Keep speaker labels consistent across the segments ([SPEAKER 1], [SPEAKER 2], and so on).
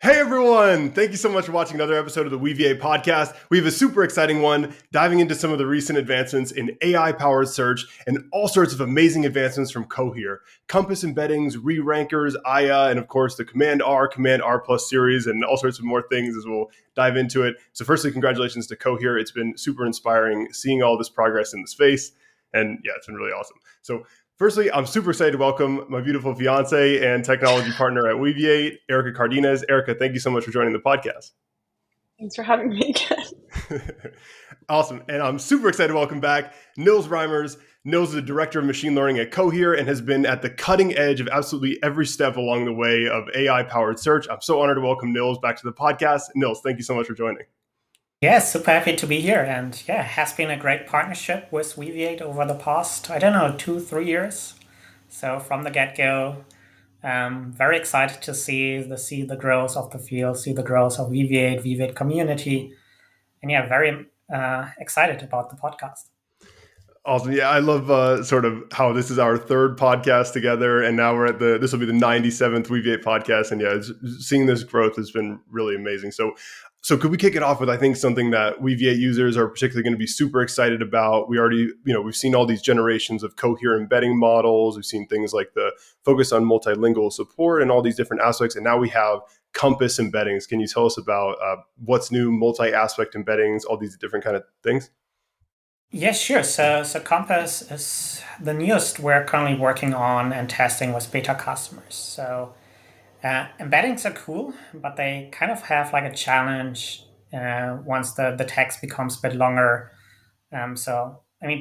[SPEAKER 1] Hey everyone! Thank you so much for watching another episode of the Weaviate Podcast. We have a super exciting one diving into some of the recent advancements in AI-powered search and all sorts of amazing advancements from Cohere, Compass Embeddings, Rerankers, IA, and of course the Command R, Command R Plus series, and all sorts of more things as we'll dive into it. So firstly, congratulations to Cohere. It's been super inspiring seeing all this progress in the space. And yeah, it's been really awesome. So firstly, I'm super excited to welcome my beautiful fiance and technology partner at Weaviate, Erika Cardenas. Erika, thank you so much for joining the podcast.
[SPEAKER 2] Thanks for having me again.
[SPEAKER 1] Awesome. And I'm super excited to welcome back Nils Reimers. Nils is the director of machine learning at Cohere and has been at the cutting edge of absolutely every step along the way of AI-powered search. I'm so honored to welcome Nils back to the podcast. Nils, thank you so much for joining.
[SPEAKER 3] Yes, super happy to be here. And yeah, has been a great partnership with Weaviate over the past, 2, 3 years. So from the get-go, very excited to see the growth of the field, see the growth of Weaviate community. And yeah, very excited about the podcast.
[SPEAKER 1] Awesome. Yeah, I love sort of how this is our third podcast together. And now this will be the 97th Weaviate podcast. And yeah, seeing this growth has been really amazing. So could we kick it off with, I think, something that Weaviate users are particularly going to be super excited about? We've seen all these generations of Cohere embedding models. We've seen things like the focus on multilingual support and all these different aspects. And now we have Compass embeddings. Can you tell us about what's new, multi-aspect embeddings, all these different kind of things?
[SPEAKER 3] Yeah, sure. So Compass is the newest we're currently working on and testing with beta customers. So embeddings are cool, but they kind of have like a challenge once the text becomes a bit longer.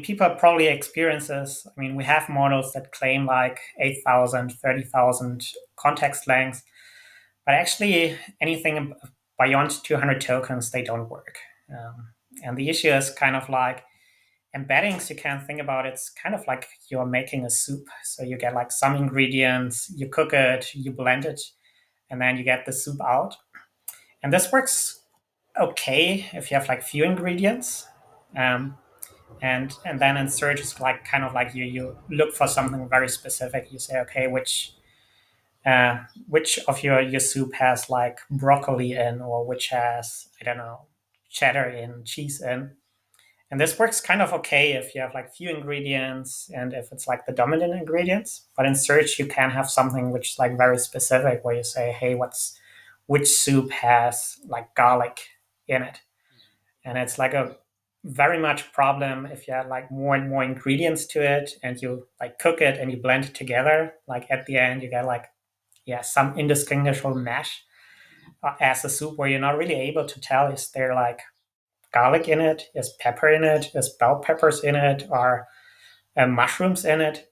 [SPEAKER 3] People probably experience this. We have models that claim like 8,000, 30,000 context lengths, but actually anything beyond 200 tokens, they don't work. And the issue is kind of like embeddings, you can think about it's kind of like you're making a soup. So you get like some ingredients, you cook it, you blend it, and then you get the soup out. And this works okay if you have like few ingredients. And then in search is like kind of like you look for something very specific. You say, okay, which of your soup has like broccoli in, or which has, I don't know, cheddar in, cheese in. And this works kind of okay if you have like few ingredients and if it's like the dominant ingredients. But in search, you can have something which is like very specific, where you say, hey, which soup has like garlic in it? And it's like a very much problem if you add like more and more ingredients to it and you like cook it and you blend it together. Like at the end, you get like, yeah, some indistinguishable mesh as a soup, where you're not really able to tell, is there like garlic in it, is pepper in it, is bell peppers in it, or mushrooms in it.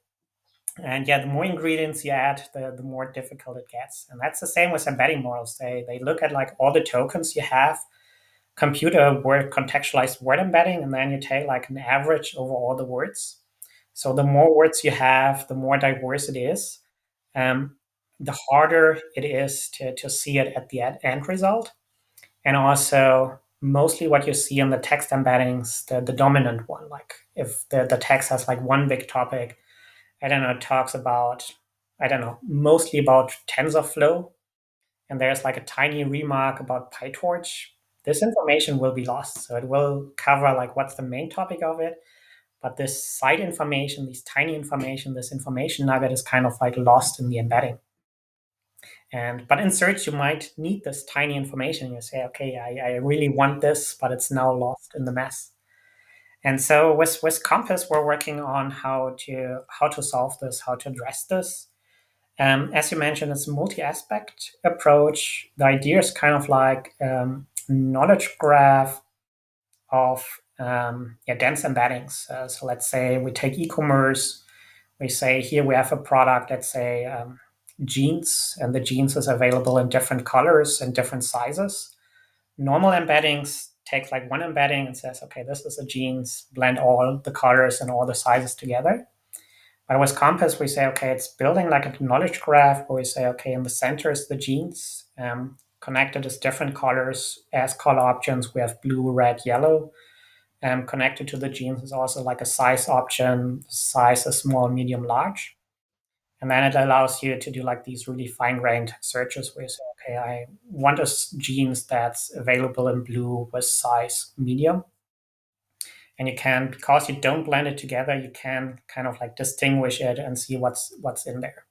[SPEAKER 3] And yeah, the more ingredients you add, the more difficult it gets. And that's the same with embedding models. They look at like all the tokens you have, computer word contextualized word embedding, and then you take like an average over all the words. So the more words you have, the more diverse it is. The harder it is to see it at the end result. And also, mostly what you see in the text embeddings, the dominant one, like if the text has like one big topic, I don't know, it talks about, I don't know, mostly about TensorFlow, and there's like a tiny remark about PyTorch, this information will be lost. So it will cover like what's the main topic of it, but this side information, this tiny information, this information nugget is kind of like lost in the embedding. But in search, you might need this tiny information. You say, okay, I really want this, but it's now lost in the mess. And so with Compass, we're working on how to solve this, how to address this. As you mentioned, it's a multi-aspect approach. The idea is kind of like knowledge graph of dense embeddings. So let's say we take e-commerce. We say here we have a product, let's say jeans, and the jeans is available in different colors and different sizes. Normal embeddings take like one embedding and says, okay, this is a jeans, blend all the colors and all the sizes together. But with Compass, we say, okay, it's building like a knowledge graph where we say, okay, in the center is the jeans, connected is different colors as color options. We have blue, red, yellow. Connected to the jeans is also like a size option. Size is small, medium, large. And then it allows you to do like these really fine-grained searches where you say, okay, I want a genes that's available in blue with size medium. And you can, because you don't blend it together, you can kind of like distinguish it and see what's in there.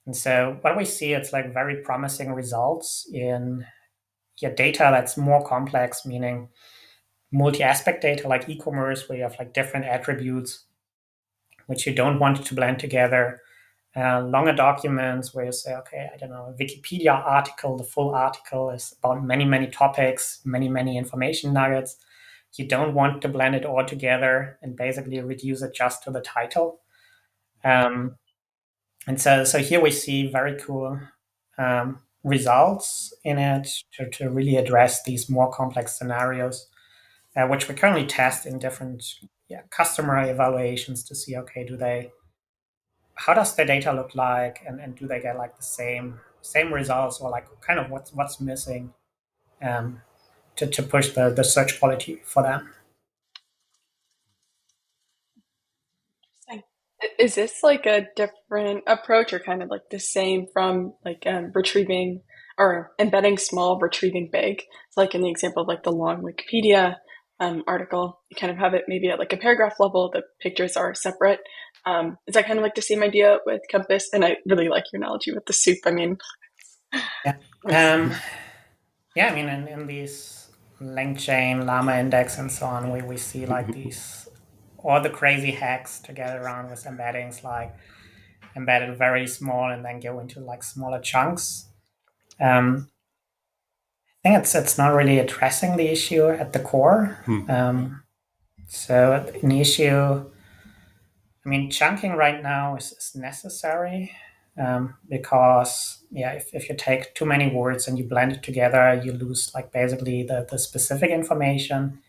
[SPEAKER 3] And so what we see, it's like very promising results in your data that's more complex, meaning multi-aspect data like e-commerce, where you have like different attributes which you don't want to blend together. Longer documents where you say, okay, I don't know, a Wikipedia article, the full article is about many, many topics, many, many information nuggets. You don't want to blend it all together and basically reduce it just to the title. And so here we see very cool results in it to really address these more complex scenarios, which we currently test in different customer evaluations to see, okay, how does the data look like, and do they get like the same results, or like kind of what's missing to push the search quality for them.
[SPEAKER 2] Is this like a different approach, or kind of like the same from like retrieving or embedding small, retrieving big? It's like in the example of like the long Wikipedia article, you kind of have it maybe at like a paragraph level, the pictures are separate. Is that kind of like the same idea with Compass? And I really like your analogy with the soup. I mean,
[SPEAKER 3] yeah, I mean, in these LangChain, Llama Index, and so on, we see like these all the crazy hacks to get around with embeddings, like embed it very small and then go into like smaller chunks. I think it's not really addressing the issue at the core. So an issue, I mean, chunking right now is necessary because if you take too many words and you blend it together, you lose like basically the specific information.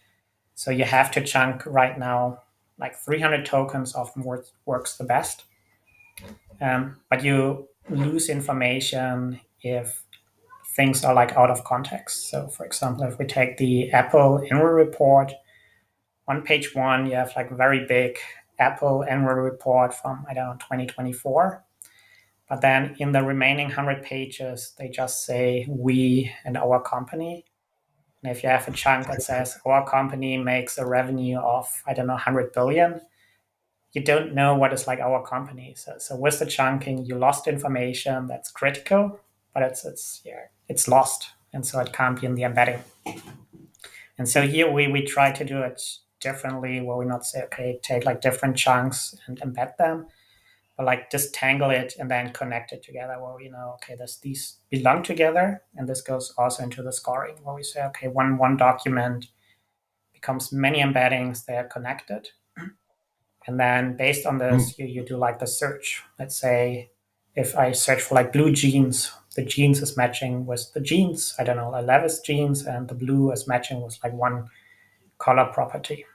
[SPEAKER 3] So you have to chunk right now, like 300 tokens often works the best. But you lose information if things are like out of context. So for example, if we take the Apple annual report, on page 1, you have like very big Apple annual report from, I don't know, 2024. But then in the remaining 100 pages, they just say we and our company. And if you have a chunk that says our company makes a revenue of, I don't know, 100 billion, you don't know what is like our company. So with the chunking, you lost information that's critical, but it's lost. And so it can't be in the embedding. And so here we try to do it differently, where we not say, okay, take like different chunks and embed them, but like distangle it and then connect it together, where we know, okay, these belong together. And this goes also into the scoring, where we say, okay, one document becomes many embeddings, they are connected. And then based on this, you do like the search. Let's say if I search for like blue jeans, the jeans is matching with the jeans, I don't know, a Levis jeans, and the blue is matching with like one color property.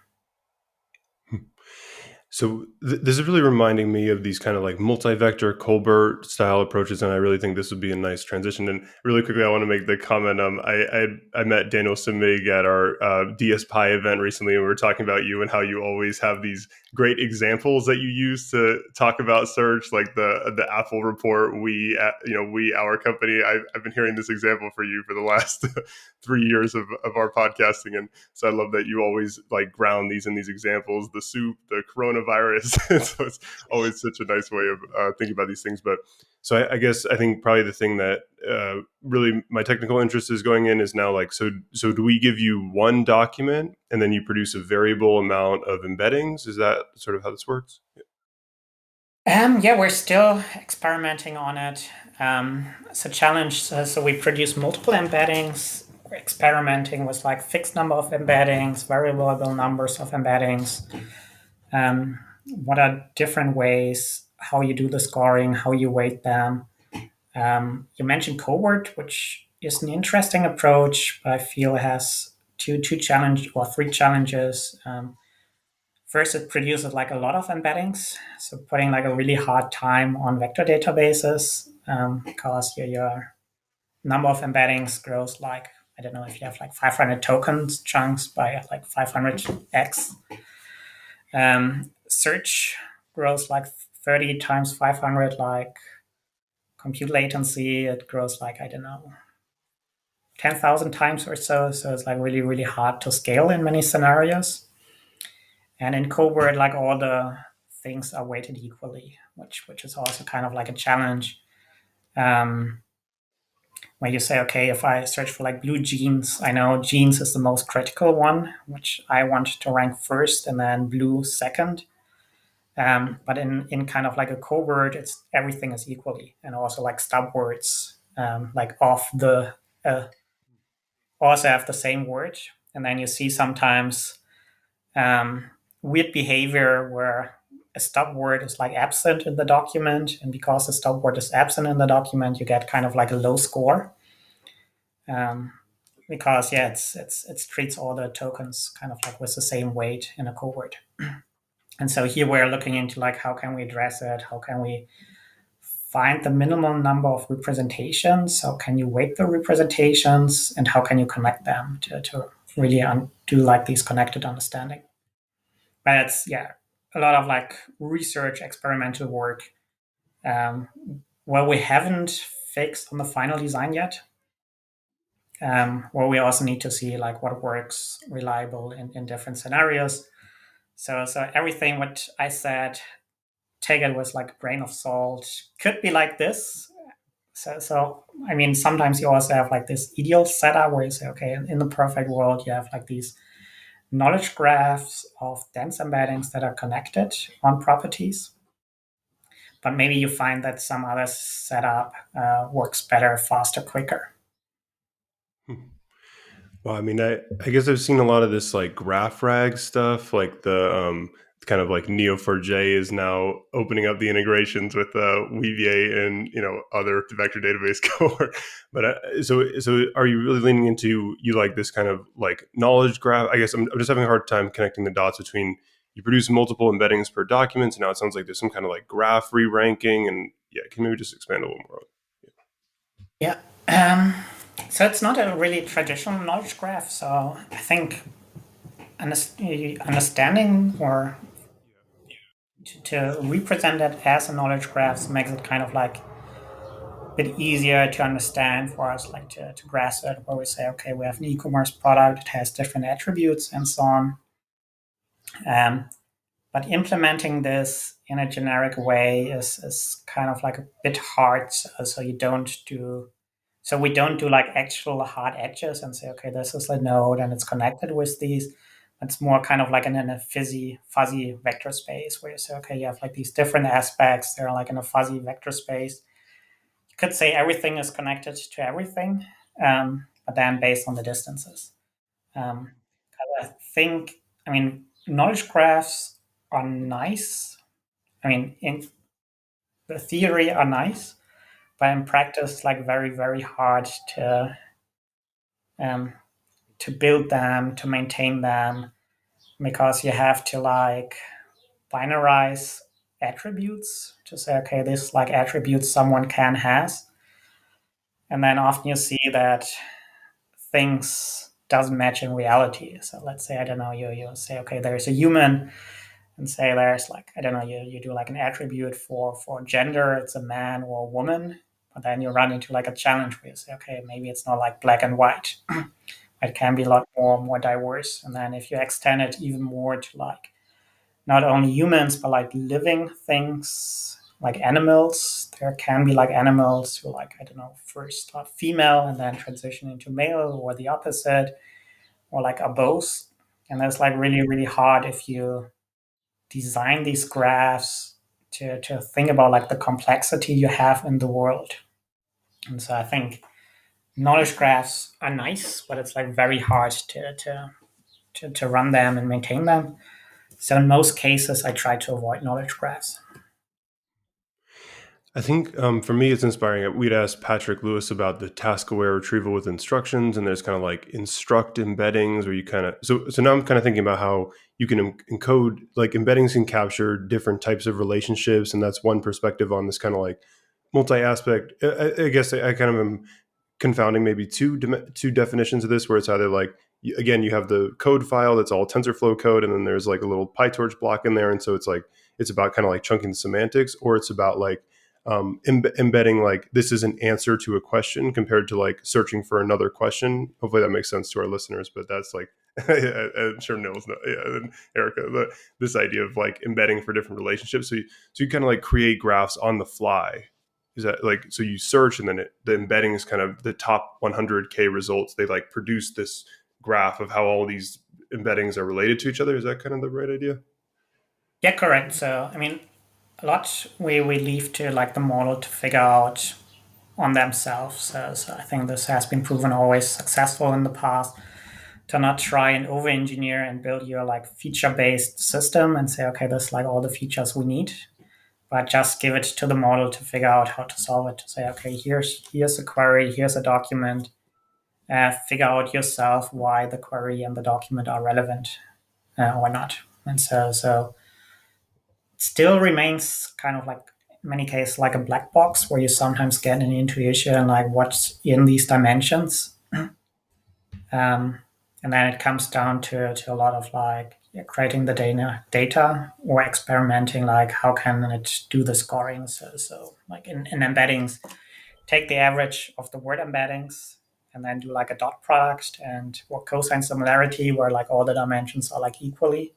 [SPEAKER 1] So this is really reminding me of these kind of like multi-vector ColBERT style approaches, and I really think this would be a nice transition. And really quickly, I want to make the comment. I met Daniel Simig at our DSPi event recently, and we were talking about you and how you always have these great examples that you use to talk about search, like the Apple report. Our company. I've been hearing this example for you for the last 3 years of our podcasting, and so I love that you always like ground these in these examples. The soup, the coronavirus. So it's always such a nice way of thinking about these things. But so I think probably the thing that really my technical interest is going in is now like, so do we give you one document and then you produce a variable amount of embeddings? Is that sort of how this works?
[SPEAKER 3] We're still experimenting on it. It's a challenge. So we produce multiple embeddings. We're experimenting with like fixed number of embeddings, variable numbers of embeddings. What are different ways, how you do the scoring, how you weight them. You mentioned ColBERT, which is an interesting approach, but I feel it has three challenges. First, it produces like a lot of embeddings, so putting like a really hard time on vector databases because your number of embeddings grows like, I don't know, if you have like 500 tokens chunks by like 500x. Search grows like 30 times 500, like compute latency. It grows like, I don't know, 10,000 times or so. So it's like really, really hard to scale in many scenarios. And in ColBERT, like all the things are weighted equally, which is also kind of like a challenge. Where you say, okay, if I search for like blue jeans, I know jeans is the most critical one, which I want to rank first, and then blue second. But in kind of like a ColBERT, it's everything is equally, and also like stub words, like off the also have the same word, and then you see sometimes weird behavior where a stub word is like absent in the document, and because the stub word is absent in the document, you get kind of like a low score. Because it treats all the tokens kind of like with the same weight in a ColBERT. And so here we're looking into like how can we address it? How can we find the minimum number of representations? How can you weight the representations, and how can you connect them to really do like these connected understanding? But it's a lot of like research, experimental work, where we haven't fixed on the final design yet. Where we also need to see like what works reliable in different scenarios. So everything what I said, take it with like a grain of salt. Could be like this. So I mean, sometimes you also have like this ideal setup where you say, okay, in the perfect world, you have like these knowledge graphs of dense embeddings that are connected on properties. But maybe you find that some other setup works better, faster, quicker.
[SPEAKER 1] Well, I mean, I guess I've seen a lot of this like graph rag stuff, like the kind of like Neo4j is now opening up the integrations with Weaviate and other vector database core. But so are you really leaning into you like this kind of like knowledge graph? I guess I'm just having a hard time connecting the dots between you produce multiple embeddings per document, and now it sounds like there's some kind of like graph re-ranking, and can you maybe just expand a little more?
[SPEAKER 3] Yeah. So it's not a really traditional knowledge graph. So I think understanding or to represent it as a knowledge graph makes it kind of like a bit easier to understand for us, like to grasp it, where we say, okay, we have an e-commerce product, it has different attributes and so on. But implementing this in a generic way is kind of like a bit hard. So we don't do like actual hard edges and say, okay, this is a node and it's connected with these. It's more kind of like in a fuzzy vector space where you say, okay, you have like these different aspects. They're like in a fuzzy vector space. You could say everything is connected to everything, but then based on the distances. I think, knowledge graphs are nice. In the theory are nice, but in practice, like very, very hard to build them, to maintain them, because you have to like binarize attributes to say, okay, this is like attributes someone can has. And then often you see that things doesn't match in reality. So let's say, I don't know, you say, okay, there's a human, and say there's like, I don't know, you do like an attribute for gender, it's a man or a woman, but then you run into like a challenge where you say, okay, maybe it's not like black and white. It can be a lot more diverse. And then if you extend it even more to like not only humans, but like living things, like animals, there can be like animals who like, I don't know, first are female and then transition into male, or the opposite, or like are both. And that's like really, really hard if you design these graphs to think about like the complexity you have in the world. And so I think knowledge graphs are nice, but it's like very hard to run them and maintain them. So in most cases, I try to avoid knowledge graphs.
[SPEAKER 1] I think for me, it's inspiring. We'd asked Patrick Lewis about the task-aware retrieval with instructions, and there's kind of like instruct embeddings, where you kind of so now I'm kind of thinking about how you can encode, like embeddings can capture different types of relationships, and that's one perspective on this kind of like multi-aspect. I guess I kind of am confounding maybe two definitions of this, where it's either like again you have the code file that's all TensorFlow code, and then there's like a little PyTorch block in there, and so it's like it's about kind of like chunking the semantics, or it's about like embedding like this is an answer to a question compared to like searching for another question. Hopefully that makes sense to our listeners, but that's like I'm sure Nils know, and Erika, this idea of like embedding for different relationships. So you kind of like create graphs on the fly. Is that like, so you search and then the embedding is kind of the top 100K results. They like produce this graph of how all these embeddings are related to each other. Is that kind of the right idea?
[SPEAKER 3] Yeah, correct. So, I mean, a lot we leave to like the model to figure out on themselves. So I think this has been proven always successful in the past, to not try and over engineer and build your like feature based system and say, okay, this is like all the features we need, but just give it to the model to figure out how to solve it. To say, okay, here's a query, here's a document. Figure out yourself why the query and the document are relevant or not. And so it still remains kind of like in many cases like a black box where you sometimes get an intuition like what's in these dimensions. And then it comes down to a lot of like creating the data or experimenting, like how can it do the scoring. So like in embeddings, take the average of the word embeddings and then do like a dot product and or cosine similarity where like all the dimensions are like equally.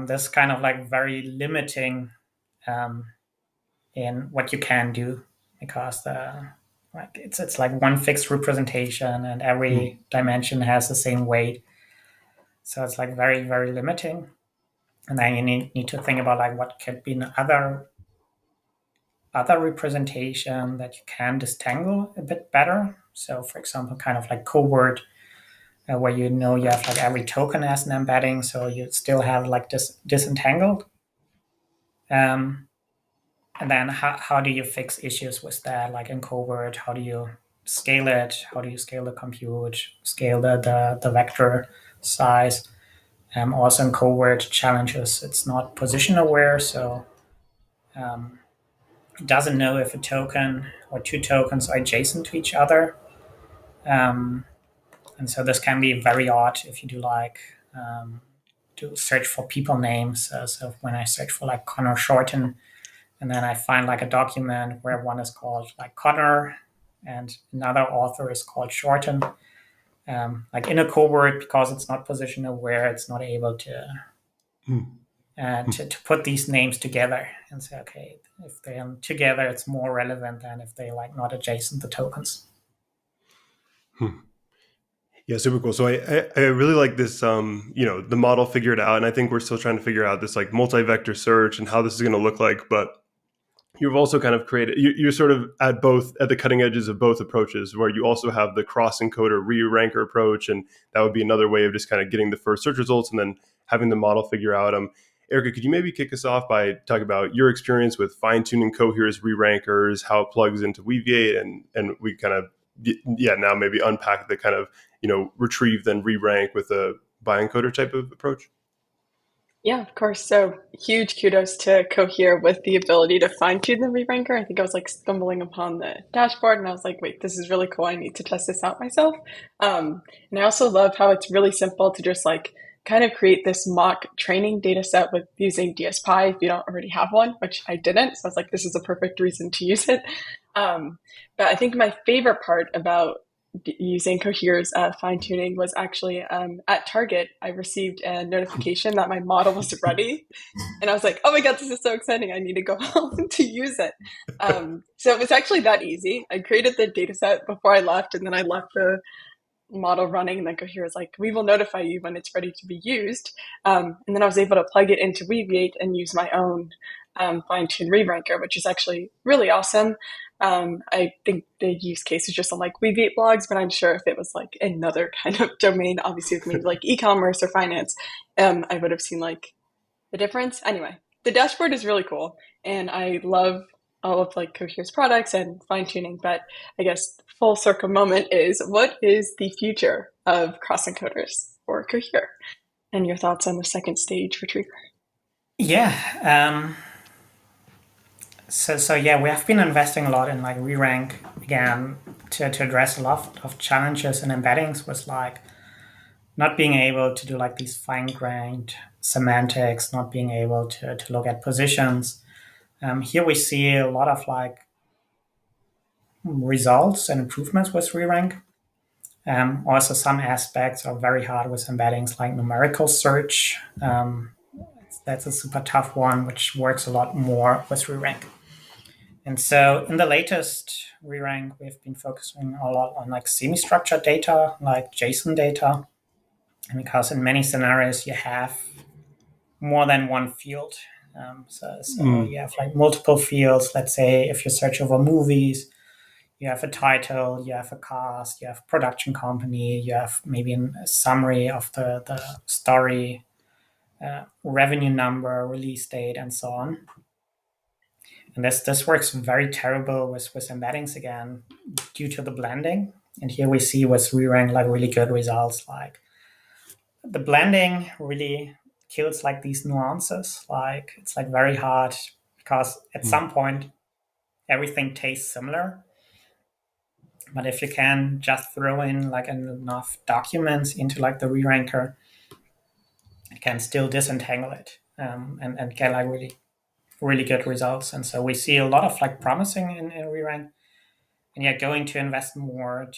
[SPEAKER 3] This kind of like very limiting in what you can do, because like it's like one fixed representation and every dimension has the same weight. So it's like very, very limiting. And then you need to think about like what could be another representation that you can disentangle a bit better. So for example, kind of like ColBERT, where you know you have like every token as an embedding, so you still have like this disentangled. And then how do you fix issues with that? Like in ColBERT, how do you scale it? How do you scale the compute, scale the vector size? Also in ColBERT challenges, it's not position aware, so it doesn't know if a token or two tokens are adjacent to each other. And so this can be very odd if you do like to search for people names. So when I search for like Connor Shorten, and then I find like a document where one is called like Connor and another author is called Shorten. Like in a ColBERT, because it's not position aware, it's not able to put these names together and say, okay, if they're together, it's more relevant than if they like not adjacent the tokens.
[SPEAKER 1] Yeah, super cool. So I really like this, the model figured out, and I think we're still trying to figure out this like multi-vector search and how this is going to look like. But you've also kind of created, you're sort of at the cutting edges of both approaches, where you also have the Cross Encoder Re-ranker approach, and that would be another way of just kind of getting the first search results and then having the model figure out them. Erika, could you maybe kick us off by talking about your experience with fine-tuning Cohere's Rerankers, how it plugs into Weaviate, and we kind of, now maybe unpack the kind of, retrieve then re-rank with a by-encoder type of approach?
[SPEAKER 2] Yeah, of course. So huge kudos to Cohere with the ability to fine-tune the Reranker. I think I was like stumbling upon the dashboard and I was like, wait, this is really cool. I need to test this out myself. And I also love how it's really simple to just like kind of create this mock training data set with using DSPy if you don't already have one, which I didn't. So I was like, this is a perfect reason to use it. But I think my favorite part about using Cohere's fine-tuning was actually at Target. I received a notification that my model was ready. And I was like, oh my God, this is so exciting. I need to go home to use it. So it was actually that easy. I created the data set before I left, and then I left the model running, and then Cohere was like, we will notify you when it's ready to be used. And then I was able to plug it into Weaviate and use my own fine-tuned Reranker, which is actually really awesome. I think the use case is just on like Weaviate blogs, but I'm sure if it was like another kind of domain, obviously with maybe like e-commerce or finance, I would have seen like the difference. Anyway, the dashboard is really cool, and I love all of like Cohere's products and fine-tuning, but I guess full circle moment is, what is the future of cross encoders for Cohere? And your thoughts on the second stage retriever?
[SPEAKER 3] Yeah. So yeah, we have been investing a lot in like Rerank again to address a lot of challenges in embeddings with like not being able to do like these fine-grained semantics, not being able to look at positions. Here we see a lot of like results and improvements with Rerank. Also, some aspects are very hard with embeddings, like numerical search. That's a super tough one, which works a lot more with Rerank. And so in the latest Rerank, we've been focusing a lot on like semi-structured data, like JSON data. And because in many scenarios you have more than one field. So you have like multiple fields. Let's say if you search over movies, you have a title, you have a cast, you have a production company, you have maybe a summary of the story, revenue number, release date, and so on. And this works very terrible with embeddings again due to the blending. And here we see with Rerank like really good results. Like the blending really kills like these nuances. Like it's like very hard because at some point everything tastes similar. But if you can just throw in like enough documents into like the Reranker, it can still disentangle it and get like really good results. And so we see a lot of like promising in Rerank, and yet going to invest more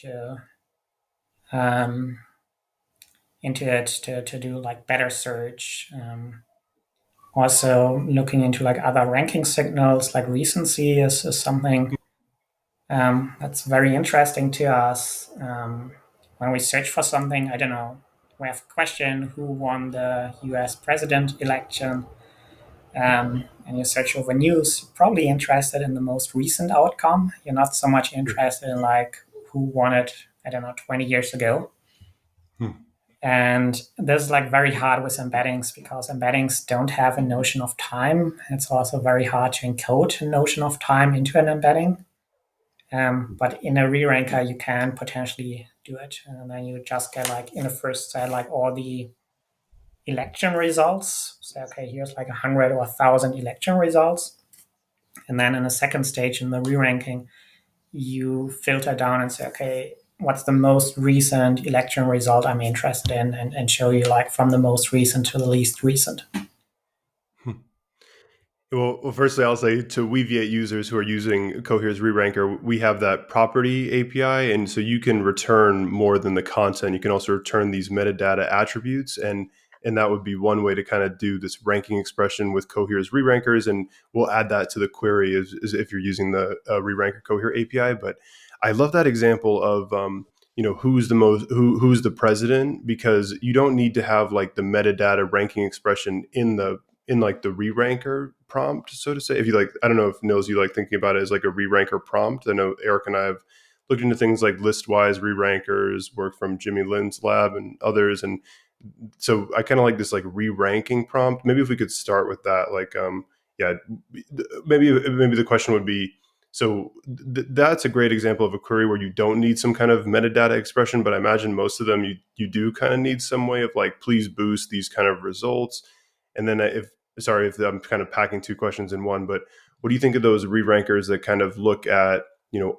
[SPEAKER 3] into it to do like better search. Also looking into like other ranking signals, like recency is something that's very interesting to us. When we search for something, I don't know, we have a question, who won the US president election? And you search over news, you're probably interested in the most recent outcome. You're not so much interested in like who won it, I don't know, 20 years ago. And this is like very hard with embeddings because embeddings don't have a notion of time. It's also very hard to encode a notion of time into an embedding. But in a Reranker, you can potentially do it. And then you just get like in the first set, like all the election results. So, okay, here's like 100 or 1,000 election results. And then in a second stage in the re-ranking, you filter down and say, okay, what's the most recent election result I'm interested in, and show you like from the most recent to the least recent.
[SPEAKER 1] Well, firstly, I'll say to Weaviate users who are using Cohere's Reranker, we have that property API, and so you can return more than the content. You can also return these metadata attributes, and that would be one way to kind of do this ranking expression with Cohere's Rerankers, and we'll add that to the query as if you're using the Reranker Cohere API. But I love that example of who's the president, because you don't need to have like the metadata ranking expression in like the re-ranker prompt, so to say. If you like, I don't know if Nils, you like thinking about it as like a re-ranker prompt. I know Eric and I have looked into things like Listwise, Rerankers, work from Jimmy Lin's lab and others. And so I kind of like this like re-ranking prompt. Maybe if we could start with that, like, yeah, maybe the question would be, so that's a great example of a query where you don't need some kind of metadata expression, but I imagine most of them you do kind of need some way of like, please boost these kind of results. And then if I'm kind of packing two questions in one, but what do you think of those re-rankers that kind of look at,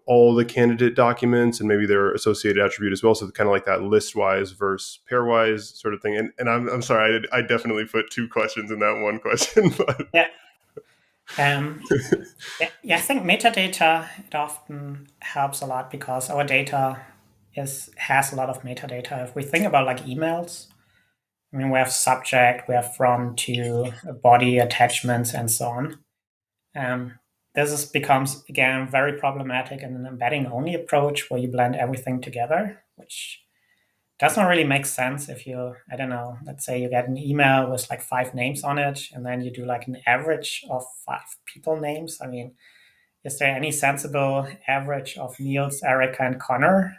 [SPEAKER 1] all the candidate documents and maybe their associated attribute as well? So kind of like that listwise versus pairwise sort of thing. And I'm sorry, I definitely put two questions in that one question. But
[SPEAKER 3] Yeah. Yeah, I think metadata, it often helps a lot because our data has a lot of metadata. If we think about like emails, I mean, we have subject, we have from, to, body, attachments, and so on. Becomes, again, very problematic in an embedding-only approach where you blend everything together, which doesn't really make sense if you, I don't know, let's say you get an email with like 5 names on it, and then you do like an average of 5 people names. I mean, is there any sensible average of Nils, Erika, and Connor?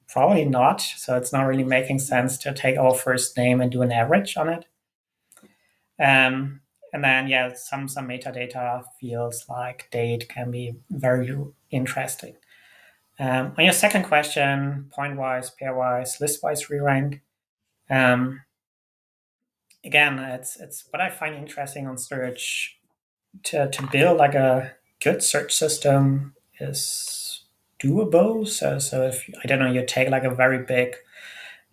[SPEAKER 3] Probably not. So it's not really making sense to take our first name and do an average on it. And then, yeah, some metadata fields like date can be very interesting. On your second question, pointwise, pairwise, listwise re-rank, again, it's what I find interesting on search. To build like a good search system is doable. So if, I don't know, you take like a very big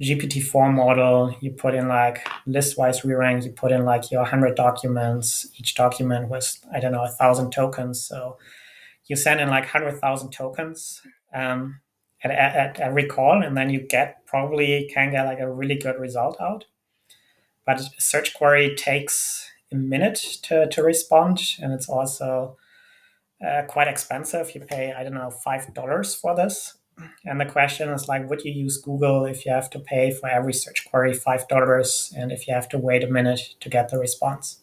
[SPEAKER 3] GPT-4 model, you put in like Listwise re-rank, you put in like your 100 documents, each document was, I don't know, 1,000 tokens. So you send in like 100,000 tokens at every call, and then you can get like a really good result out. But a search query takes a minute to respond, and it's also quite expensive. You pay, I don't know, $5 for this. And the question is like, would you use Google if you have to pay for every search query $5 and if you have to wait a minute to get the response?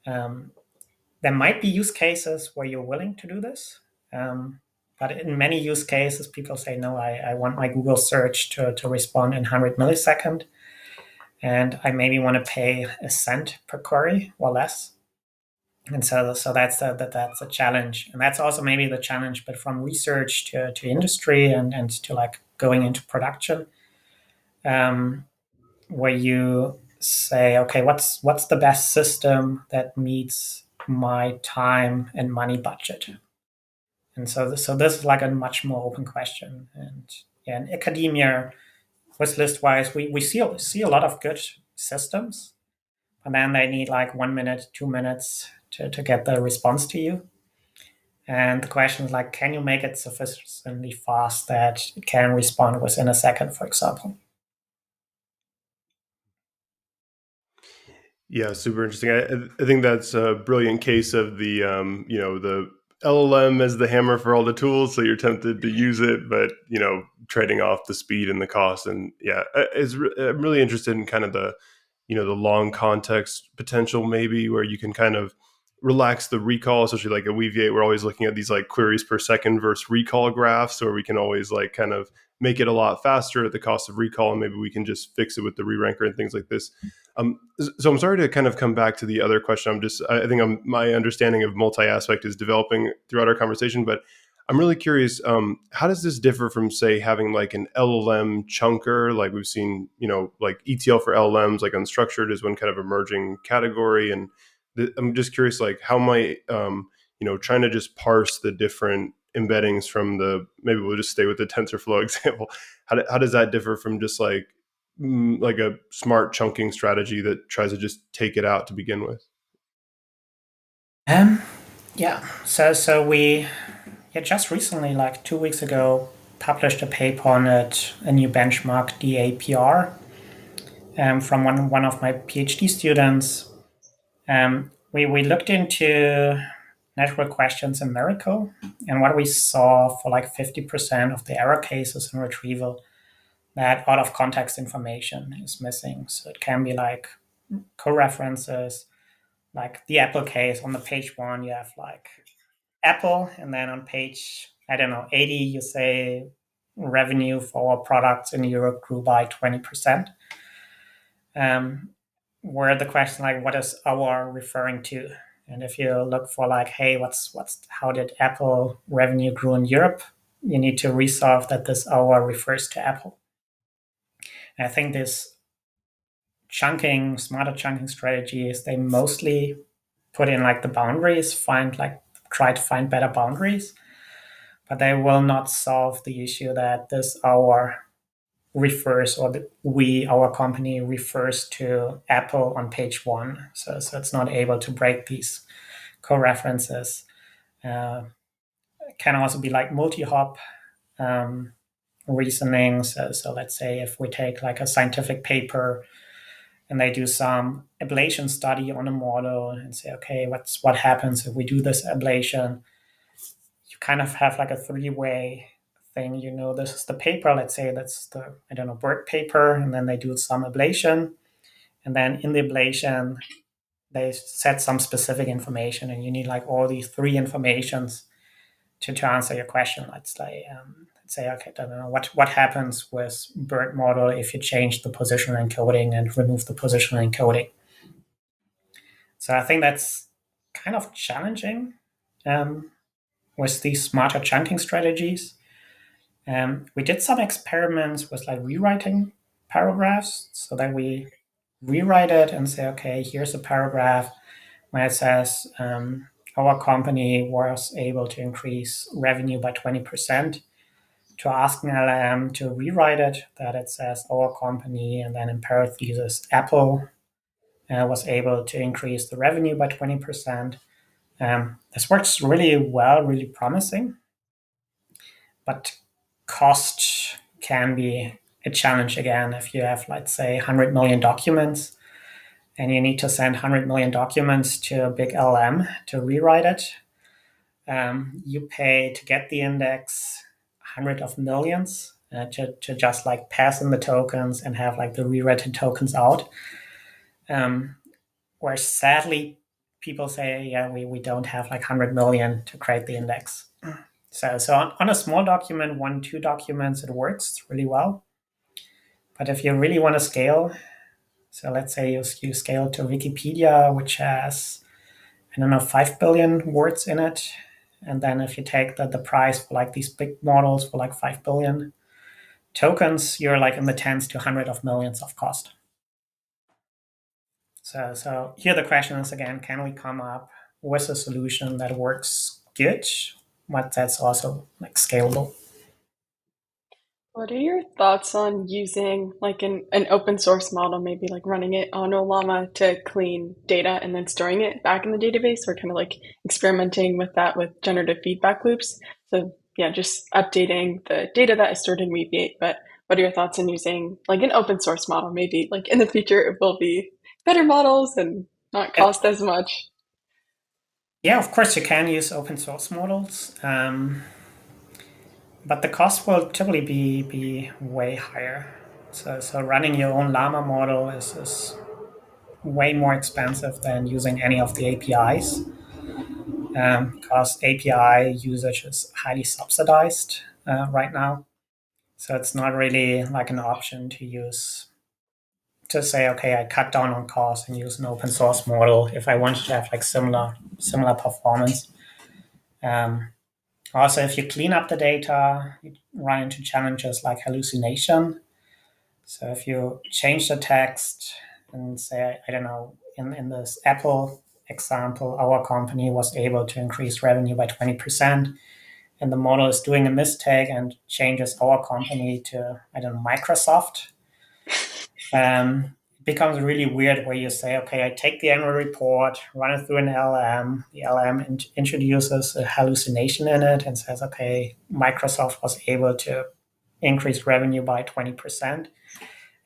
[SPEAKER 3] There might be use cases where you're willing to do this. But in many use cases, people say, no, I want my Google search to respond in 100 millisecond. And I maybe want to pay a cent per query or less. And so that's a challenge. And that's also maybe the challenge, but from research to industry and to like going into production, where you say, okay, what's the best system that meets my time and money budget? And so this is like a much more open question. And yeah, in academia, with Listwise, we see a lot of good systems, and then they need like 1 minute, 2 minutes to get the response to you. And the question is like, can you make it sufficiently fast that it can respond within a second, for example?
[SPEAKER 1] Yeah, super interesting. I think that's a brilliant case of the the LLM as the hammer for all the tools. So you're tempted to use it, but trading off the speed and the cost. And yeah, I'm really interested in kind of the the long context potential, maybe where you can kind of relax the recall, especially like at Weaviate. We're always looking at these like queries per second versus recall graphs, where we can always like kind of make it a lot faster at the cost of recall, and maybe we can just fix it with the Reranker and things like this. So I'm sorry to kind of come back to the other question. I think my understanding of multi-aspect is developing throughout our conversation, but I'm really curious. How does this differ from, say, having like an LLM chunker, like we've seen, like ETL for LLMs, like unstructured is one kind of emerging category, and I'm just curious, like how might trying to just parse the different embeddings from maybe we'll just stay with the TensorFlow example. How does that differ from just like a smart chunking strategy that tries to just take it out to begin with?
[SPEAKER 3] Yeah. So we just recently, like 2 weeks ago, published a paper on it, a new benchmark, DAPR, from one of my PhD students. We looked into network questions in Miracle, and what we saw for like 50% of the error cases in retrieval, that out of context information is missing. So it can be like co-references, like the Apple case. On the page 1, you have like Apple, and then on page, I don't know, 80, you say revenue for our products in Europe grew by 20%. Where the question like, what is our referring to? And if you look for like, hey, how did Apple revenue grow in Europe? You need to resolve that this our refers to Apple. And I think this smarter chunking strategies, they mostly put in like the boundaries, try to find better boundaries, but they will not solve the issue that this our refers, or our company refers to Apple on page 1. So it's not able to break these co-references. It can also be like multi-hop reasoning. So let's say if we take like a scientific paper and they do some ablation study on a model and say, okay, what happens if we do this ablation? You kind of have like a 3-way thing. This is the paper. Let's say that's the, I don't know, BERT paper. And then they do some ablation. And then in the ablation, they set some specific information. And you need like all these 3 informations to answer your question. Let's say, okay, I don't know, what happens with BERT model if you change the positional encoding and remove the positional encoding? So I think that's kind of challenging with these smarter chunking strategies. We did some experiments with like rewriting paragraphs, so that we rewrite it and say, okay, here's a paragraph where it says our company was able to increase revenue by 20%. to ask an LLM to rewrite it, that it says our company, and then in parentheses, Apple was able to increase the revenue by 20%. This works really well, really promising, but cost can be a challenge again if you have, let's say, 100 million documents and you need to send 100 million documents to a big LM to rewrite it. You pay to get the index hundreds of millions to just like pass in the tokens and have like the rewritten tokens out. Where sadly people say, yeah, we don't have like 100 million to create the index. So on a small document, 1-2 documents, it works really well. But if you really want to scale, so let's say you scale to Wikipedia, which has, I don't know, 5 billion words in it. And then if you take the price for like these big models for like 5 billion tokens, you're like in the tens to hundreds of millions of cost. So here the question is again, can we come up with a solution that works good, but that's also like scalable?
[SPEAKER 2] What are your thoughts on using like an open source model, maybe like running it on Ollama to clean data and then storing it back in the database, or kind of like experimenting with that with generative feedback loops? So yeah, just updating the data that is stored in Weaviate. But what are your thoughts on using like an open source model? Maybe like in the future it will be better models and not cost as much.
[SPEAKER 3] Yeah, of course you can use open source models. But the cost will typically be way higher. So running your own Llama model is way more expensive than using any of the APIs, because API usage is highly subsidized right now. So it's not really like an option to say, okay, I cut down on cost and use an open source model if I wanted to have like similar performance. Also, if you clean up the data, you run into challenges like hallucination. So if you change the text and say, I don't know, in this Apple example, our company was able to increase revenue by 20%, and the model is doing a mistake and changes our company to, I don't know, Microsoft, it becomes really weird where you say, okay, I take the annual report, run it through an LM. The LM introduces a hallucination in it and says, okay, Microsoft was able to increase revenue by 20%.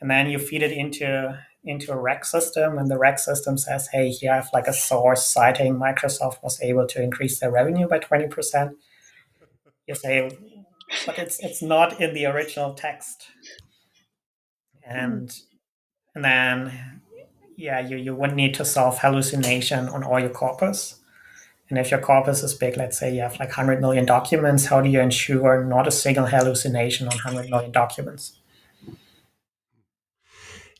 [SPEAKER 3] And then you feed it into a rec system, and the rec system says, hey, here I have like a source citing Microsoft was able to increase their revenue by 20%. You say, but it's not in the original text. And then yeah, you would need to solve hallucination on all your corpus. And if your corpus is big, let's say you have like 100 million documents, how do you ensure not a single hallucination on 100 million documents?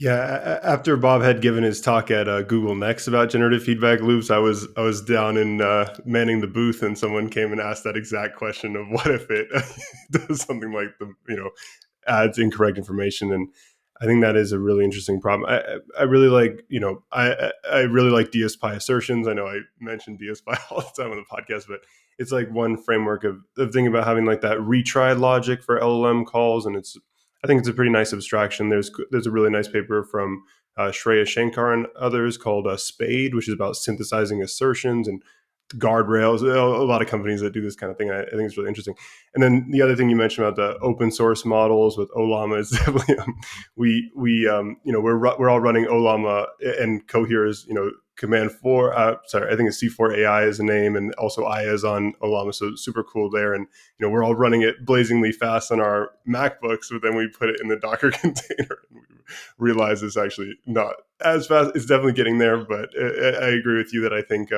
[SPEAKER 1] Yeah, after Bob had given his talk at Google Next about generative feedback loops, I was down in manning the booth, and someone came and asked that exact question of what if it does something like adds incorrect information. And I think that is a really interesting problem. I really like I really like DSPy assertions. I know I mentioned DSPy all the time on the podcast, but it's like one framework of thinking about having like that retry logic for LLM calls, and I think it's a pretty nice abstraction. There's a really nice paper from Shreya Shankar and others called Spade, which is about synthesizing assertions and guardrails. A lot of companies that do this kind of thing. I think it's really interesting. And then the other thing you mentioned about the open source models with Ollama is definitely we're all running Ollama, and Cohere is command 4. Sorry, I think it's C4 AI is the name, and also Aya is on Ollama. So super cool there. And we're all running it blazingly fast on our MacBooks, but then we put it in the Docker container and we realize it's actually not as fast. It's definitely getting there, but I agree with you that I think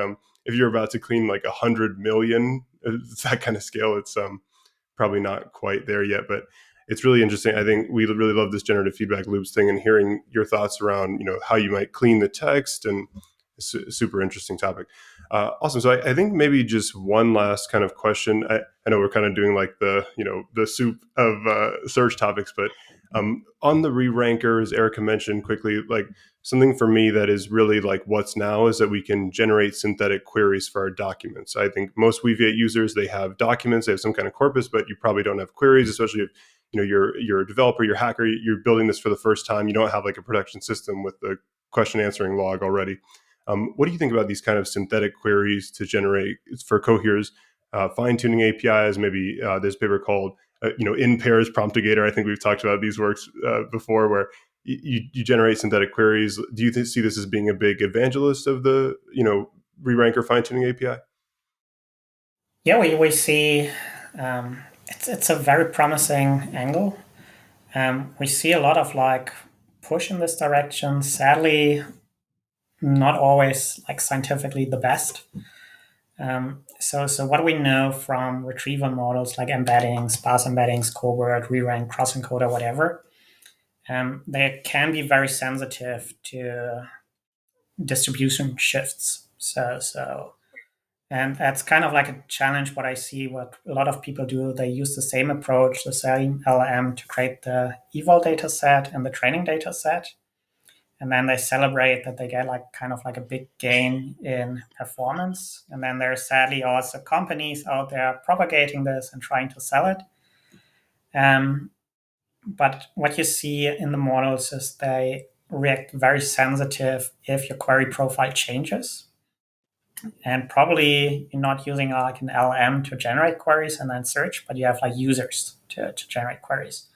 [SPEAKER 1] if you're about to clean like 100 million, it's that kind of scale, it's probably not quite there yet, but it's really interesting. I think we really love this generative feedback loops thing, and hearing your thoughts around how you might clean the text, and it's a super interesting topic. Awesome. So I think maybe just one last kind of question. I know we're kind of doing like the soup of search topics, but On the re-rankers, Erika mentioned quickly, like something for me that is really like what's now is that we can generate synthetic queries for our documents. I think most Weaviate users, they have documents, they have some kind of corpus, but you probably don't have queries, especially if you're a developer, you're a hacker, you're building this for the first time. You don't have like a production system with the question answering log already. What do you think about these kind of synthetic queries to generate for Cohere's fine tuning APIs? Maybe there's a paper called in pairs promptigator. I think we've talked about these works before, where you generate synthetic queries. Do you see this as being a big evangelist of the Reranker fine tuning API?
[SPEAKER 3] Yeah, we see it's a very promising angle. We see a lot of like push in this direction. Sadly, not always like scientifically the best. So what we know from retrieval models like embeddings, sparse embeddings, ColBERT, Reranker, Cross Encoder, whatever, they can be very sensitive to distribution shifts. And that's kind of like a challenge. What I see, what a lot of people do, they use the same approach, the same LM to create the eval data set and the training data set. And then they celebrate that they get like kind of like a big gain in performance. And then there's sadly also companies out there propagating this and trying to sell it. But what you see in the models is they react very sensitive if your query profile changes. And probably you're not using like an LM to generate queries and then search, but you have like users to generate queries.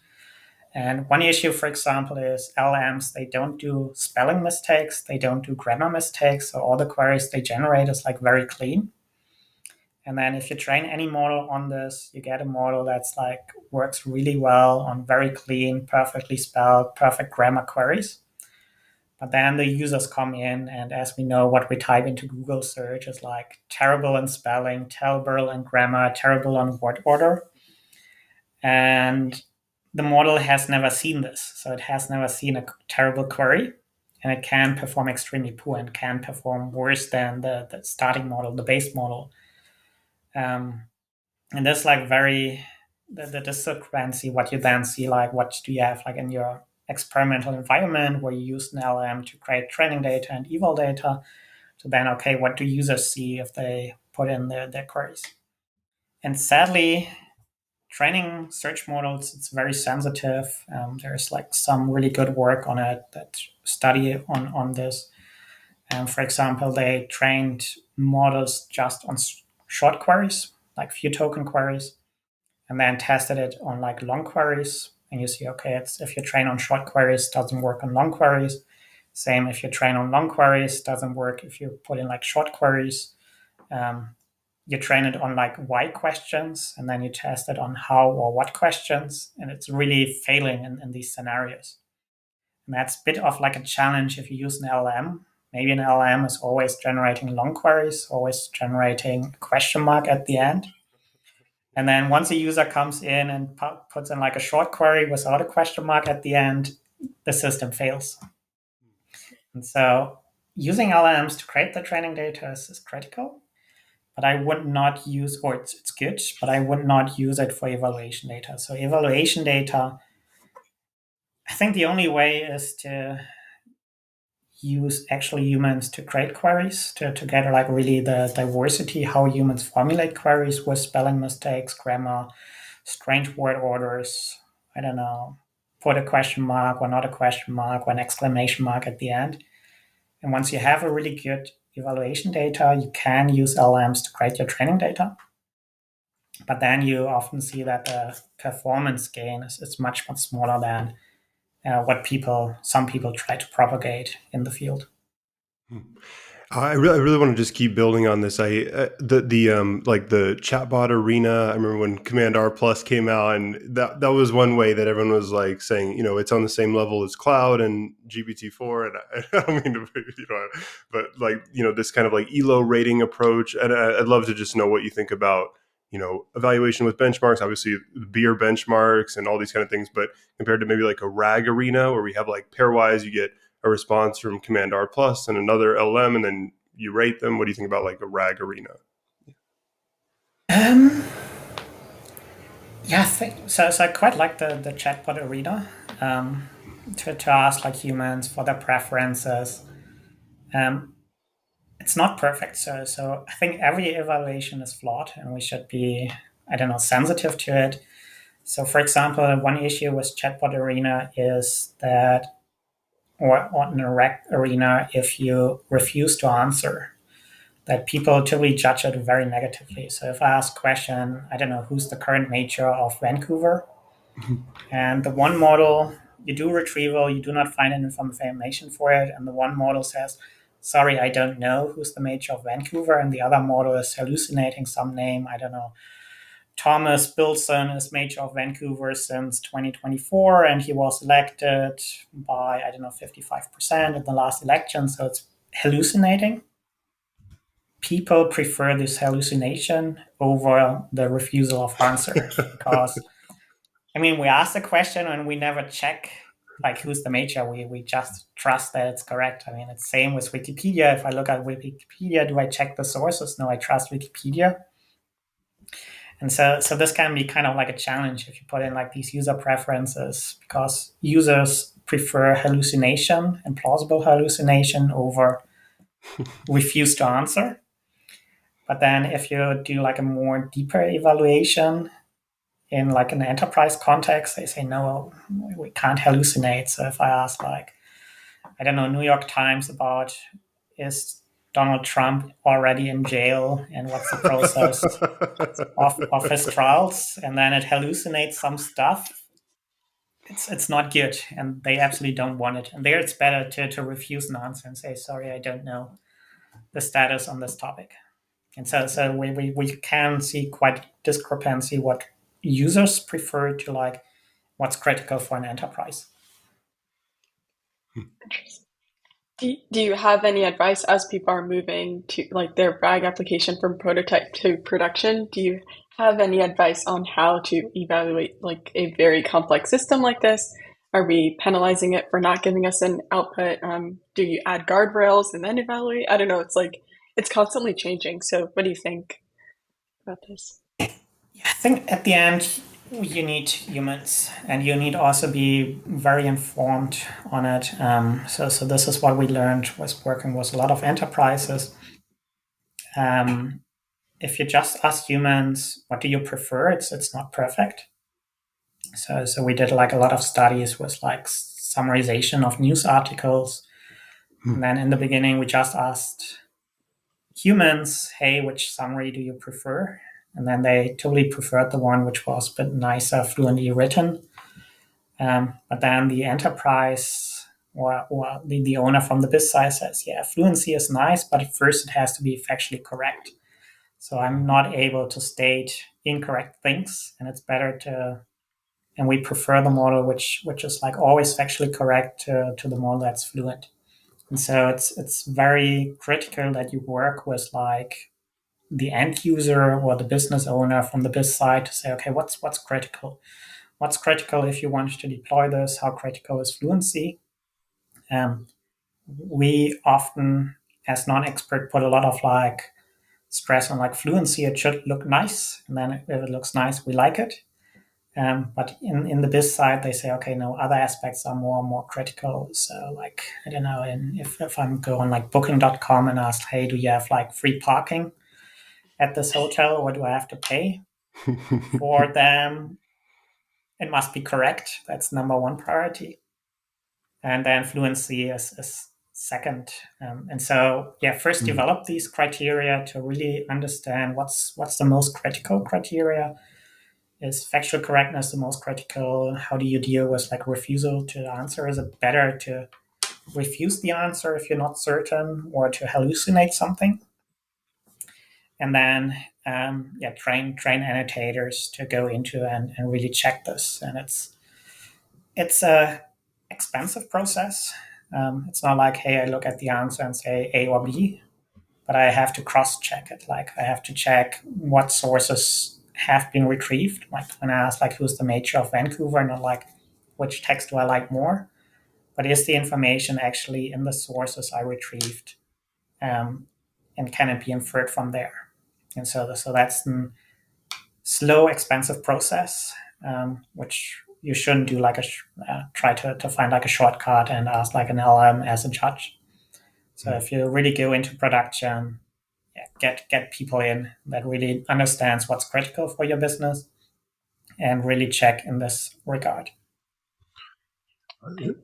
[SPEAKER 3] And one issue, for example, is LMs, they don't do spelling mistakes, they don't do grammar mistakes, so all the queries they generate is like very clean. And then if you train any model on this, you get a model that's like works really well on very clean, perfectly spelled, perfect grammar queries. But then the users come in, and as we know, what we type into Google search is like terrible in spelling, terrible in grammar, terrible on word order. And the model has never seen this. So it has never seen a terrible query, and it can perform extremely poor and can perform worse than the starting model, the base model. And that's like the discrepancy, what you then see, like what do you have like in your experimental environment where you use an LM to create training data and eval data. So then, okay, what do users see if they put in their queries? And sadly, training search models, it's very sensitive. There's like some really good work on it that study on this. For example, they trained models just on short queries, like few token queries, and then tested it on like long queries. And you see, okay, it's if you train on short queries, doesn't work on long queries. Same if you train on long queries, doesn't work if you put in like short queries. You train it on like why questions, and then you test it on how or what questions, and it's really failing in these scenarios. And that's a bit of like a challenge if you use an LM. Maybe an LM is always generating long queries, always generating a question mark at the end. And then once a user comes in and puts in like a short query without a question mark at the end, the system fails. And so using LLMs to create the training data is critical, but I would not use, or it's good, but I would not use it for evaluation data. So evaluation data, I think the only way is to use actually humans to create queries, to get like really the diversity, how humans formulate queries with spelling mistakes, grammar, strange word orders, I don't know, put a question mark or not a question mark or an exclamation mark at the end. And once you have a really good evaluation data, you can use LMs to create your training data. But then you often see that the performance gain is much, much smaller than what some people try to propagate in the field.
[SPEAKER 1] I really want to just keep building on this. Like the chatbot arena. I remember when Command R Plus came out, and that was one way that everyone was like saying, it's on the same level as Cloud and GPT-4. And I don't mean to, but like this kind of like ELO rating approach. And I'd love to just know what you think about evaluation with benchmarks. Obviously, beer benchmarks and all these kind of things. But compared to maybe like a RAG arena where we have like pairwise, you get a response from Command R Plus and another LM, and then you rate them. What do you think about like a RAG arena?
[SPEAKER 3] Yeah, so I quite like the chatbot arena. to ask like humans for their preferences. It's not perfect. So I think every evaluation is flawed, and we should be, sensitive to it. So, for example, one issue with Chatbot Arena is that, or in a rec arena, if you refuse to answer, that people typically judge it very negatively. So if I ask a question, I don't know, who's the current mayor of Vancouver? And the one model, you do retrieval, you do not find any information for it. And the one model says, sorry, I don't know who's the mayor of Vancouver. And the other model is hallucinating some name, I don't know. Thomas Bilson is mayor of Vancouver since 2024, and he was elected by, 55% in the last election. So it's hallucinating. People prefer this hallucination over the refusal of answer because, we ask the question and we never check like who's the mayor. We just trust that it's correct. It's same with Wikipedia. If I look at Wikipedia, do I check the sources? No, I trust Wikipedia. And so this can be kind of like a challenge if you put in like these user preferences, because users prefer hallucination and plausible hallucination over refuse to answer. But then if you do like a more deeper evaluation in like an enterprise context, they say, no, we can't hallucinate. So if I ask like, New York Times about, is Donald Trump already in jail and what's the process of his trials, and then it hallucinates some stuff, it's not good, and they absolutely don't want it. And there it's better to refuse an answer and say, sorry, I don't know the status on this topic. And so we can see quite discrepancy what users prefer to like what's critical for an enterprise.
[SPEAKER 2] Interesting. Do you have any advice as people are moving to like their RAG application from prototype to production? Do you have any advice on how to evaluate like a very complex system like this? Are we penalizing it for not giving us an output? Do you add guardrails and then evaluate? I don't know. It's like it's constantly changing. So what do you think about this?
[SPEAKER 3] I think at the end, you need humans, and you need also be very informed on it. So this is what we learned was working with a lot of enterprises. If you just ask humans, what do you prefer? It's not perfect. So we did like a lot of studies with like summarization of news articles. And then in the beginning, we just asked humans, hey, which summary do you prefer? And then they totally preferred the one which was a bit nicer, fluently written. But then the enterprise or the owner from the biz side says, yeah, fluency is nice, but at first it has to be factually correct. So I'm not able to state incorrect things, and it's better to, and we prefer the model which is like always factually correct to the model that's fluent. And so it's very critical that you work with like the end user or the business owner from the biz side to say, okay, what's critical? What's critical if you want to deploy this? How critical is fluency? We often, as non-expert, put a lot of like stress on like fluency. It should look nice, and then if it looks nice, we like it. But in the biz side, they say, okay, no, other aspects are more critical. So like, I don't know, if I'm going like booking.com and ask, hey, do you have like free parking at this hotel, or do I have to pay for them? It must be correct. That's number one priority. And then fluency is second. And so, first develop these criteria to really understand what's the most critical criteria. Is factual correctness the most critical? How do you deal with like refusal to answer? Is it better to refuse the answer if you're not certain, or to hallucinate something? And then, train annotators to go into and really check this. And it's a expensive process. It's not like, hey, I look at the answer and say A or B, but I have to cross-check it. Like I have to check what sources have been retrieved. Like when I ask like who's the mayor of Vancouver, not like which text do I like more, but is the information actually in the sources I retrieved, and can it be inferred from there? And so that's a slow, expensive process, which you shouldn't do like try to find like a shortcut and ask like an LM as a judge. So if you really go into production, get people in that really understands what's critical for your business and really check in this regard.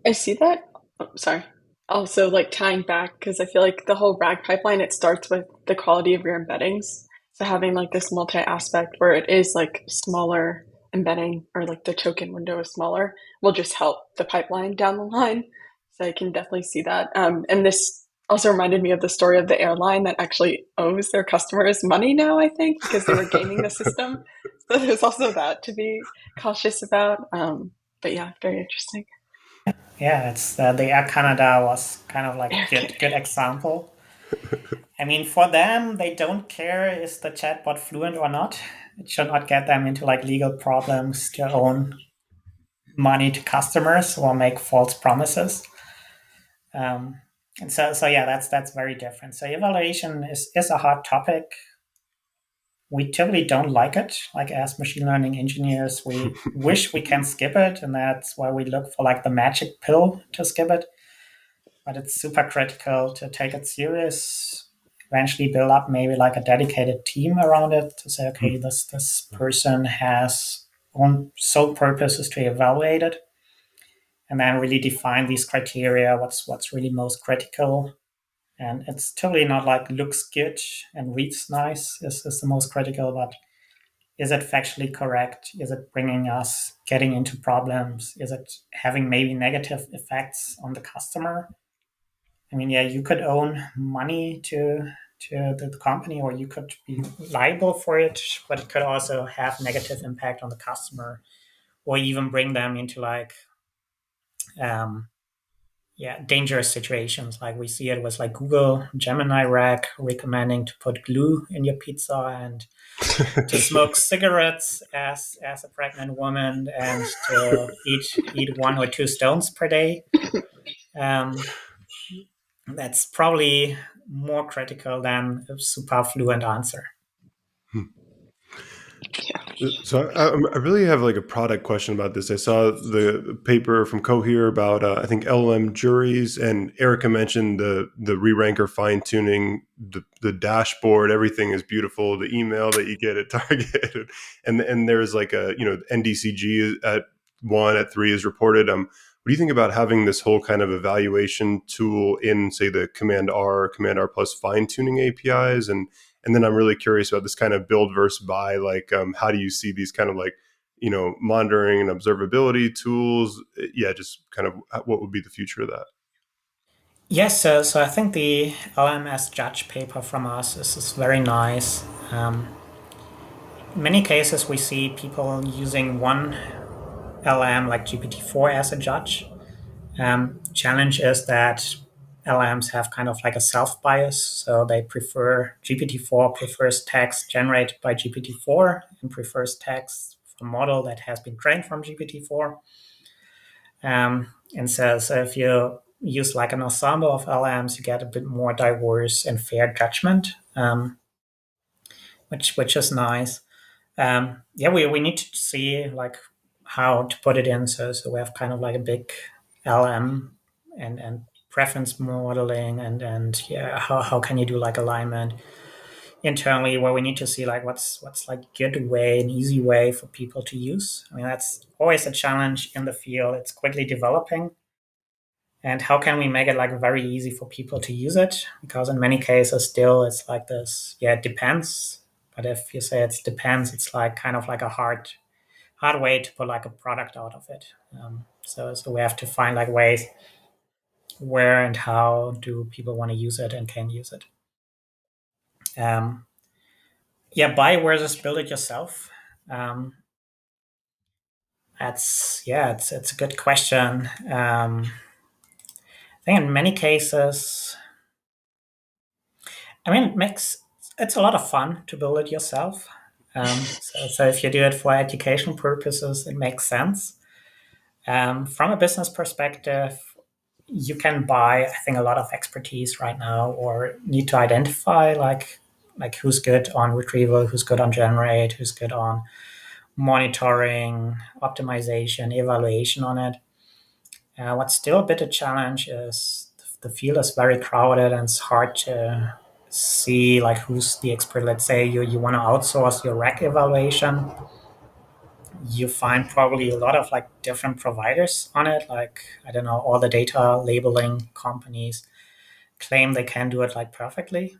[SPEAKER 2] I see that. Oh, sorry. Also, like tying back, because I feel like the whole RAG pipeline, it starts with the quality of your embeddings. So having like this multi-aspect where it is like smaller embedding or like the token window is smaller will just help the pipeline down the line. So I can definitely see that. And this also reminded me of the story of the airline that actually owes their customers money now, I think, because they were gaming the system. So there's also that to be cautious about. But yeah, very interesting.
[SPEAKER 3] Yeah, it's the Air Canada was kind of like a good example. I mean, for them, they don't care is the chatbot fluent or not. It should not get them into like legal problems to own money to customers or make false promises. And so yeah, that's very different. So evaluation is a hot topic. We typically don't like it. Like as machine learning engineers, we wish we can skip it, and that's why we look for like the magic pill to skip it. But it's super critical to take it serious. Eventually, build up maybe like a dedicated team around it to say, okay, this person has own sole purpose is to evaluate it, and then really define these criteria. What's really most critical. And it's totally not like looks good and reads nice is the most critical, but is it factually correct? Is it bringing us getting into problems? Is it having maybe negative effects on the customer? I mean, yeah, you could own money to the company, or you could be liable for it, but it could also have negative impact on the customer, or even bring them into like dangerous situations. Like we see it with like Google Gemini RAG recommending to put glue in your pizza and to smoke cigarettes as a pregnant woman and to eat 1 or 2 stones per day. That's probably more critical than a super fluent answer.
[SPEAKER 1] So I really have like a product question about this. I saw the paper from Cohere about I think LLM juries, and Erika mentioned the Reranker fine tuning, the dashboard. Everything is beautiful. The email that you get at Target, and there's like a NDCG at 1 at 3 is reported. What do you think about having this whole kind of evaluation tool in, say, the Command R plus fine tuning APIs and then I'm really curious about this kind of build versus buy. Like, how do you see these kind of like, monitoring and observability tools? Yeah, just kind of what would be the future of that?
[SPEAKER 3] Yes, so I think the LMS judge paper from us is very nice. In many cases, we see people using one LM like GPT-4 as a judge. Challenge is that LMs have kind of like a self-bias, so they prefer GPT-4 prefers text generated by GPT-4 and prefers text from a model that has been trained from GPT-4. And so if you use like an ensemble of LMs, you get a bit more diverse and fair judgment, which is nice. We need to see like how to put it in. So we have kind of like a big LM and preference modeling and how can you do like alignment internally, where we need to see like what's like good way, an easy way for people to use. I mean, that's always a challenge in the field. It's quickly developing. And how can we make it like very easy for people to use it? Because in many cases still it's like this, it depends. But if you say it depends, it's like kind of like a hard way to put like a product out of it. So we have to find like ways where and how do people want to use it and can use it. Buy versus build it yourself. It's a good question. I think in many cases, I mean, it's a lot of fun to build it yourself. So if you do it for educational purposes, it makes sense. From a business perspective, you can buy, I think, a lot of expertise right now, or need to identify like who's good on retrieval, who's good on generate, who's good on monitoring, optimization, evaluation on it. What's still a bit a challenge is the field is very crowded and it's hard to see like who's the expert. Let's say you want to outsource your rack evaluation. You find probably a lot of like different providers on it. Like, I don't know, all the data labeling companies claim they can do it like perfectly.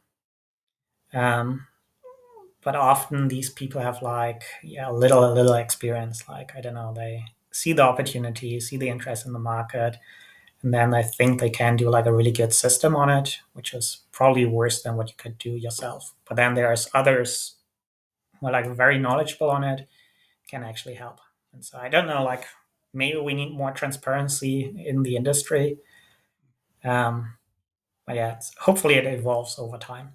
[SPEAKER 3] But often these people have like a little experience. Like, I don't know, they see the opportunity, see the interest in the market, and then I think they can do like a really good system on it, which is probably worse than what you could do yourself. But then there's others who are like very knowledgeable on it, can actually help. And so I don't know, like maybe we need more transparency in the industry. But yeah, hopefully it evolves over time.